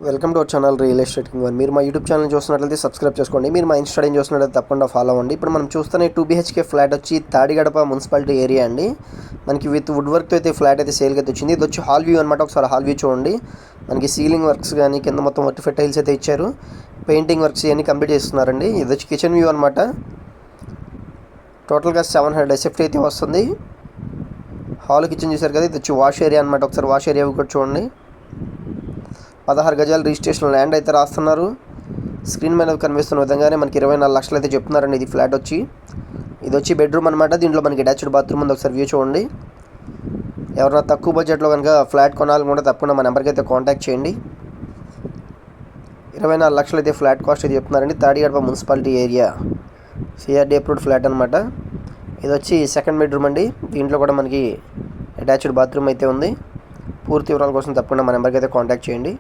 Welcome to our channel real estate king one. మీరు మా YouTube channel చూస్తున్నట్లయితే subscribe చేసుకోండి. మీరు మా ఇన్స్టాగ్రామ్ చూస్తున్నట్లయితే తప్పకుండా ఫాలో అవ్వండి. ఇప్పుడు మనం చూస్తున్న 2 BHK ఫ్లాట్ వచ్చి తాడిగడప మున్సిపాలిటీ ఏరియా అండి. మనకి విత్ వుడ్ వర్క్తో అయితే ఫ్లాట్ అయితే సేల్కి అయితే వచ్చింది. ఇది వచ్చి హాల్ వ్యూ అనమాట. ఒకసారి హాల్ వ్యూ చూడండి. మనకి సీలింగ్ వర్క్స్ కానీ కింద మొత్తం వర్టిఫైడ్ టైల్స్ అయితే ఇచ్చారు. పెయింటింగ్ వర్క్స్ ఇవన్నీ కంప్లీట్ చేస్తున్నారండి. ఇది వచ్చి కిచెన్ వ్యూ అనమాట. టోటల్గా 700 SFT అయితే వస్తుంది. హాల్ కిచెన్ చూసారు కదా. ఇది వచ్చి వాష్ ఏరియా అనమాట. ఒకసారి వాష్ ఏరియా కూడా చూడండి. 16 గజాలు రిజిస్ట్రేషన్ ల్యాండ్ అయితే రాస్తున్నారు. స్క్రీన్ మీద కనిపిస్తున్న విధంగానే మనకి 24 లక్షలు అయితే చెప్తున్నారండి. ఇది ఫ్లాట్ వచ్చి ఇది వచ్చి బెడ్రూమ్ అనమాట. దీంట్లో మనకి అటాచ్డ్ బాత్రూమ్ ఉంది. ఒకసారి వ్యూ చూడండి. ఎవరైనా తక్కువ బడ్జెట్లో కనుక ఫ్లాట్ కొనాలి కూడా తప్పకుండా మన నెంబర్కి అయితే కాంటాక్ట్ చేయండి. 24 లక్షలు అయితే ఫ్లాట్ కాస్ట్ అయితే చెప్తున్నారండి. Tadigadapa municipality area CRD approved flat అనమాట. ఇది వచ్చి సెకండ్ బెడ్రూమ్ అండి. దీంట్లో కూడా మనకి అటాచ్డ్ బాత్రూమ్ అయితే ఉంది. పూర్తి వివరాల కోసం తప్పకుండా మన నెంబర్కి అయితే కాంటాక్ట్ చేయండి.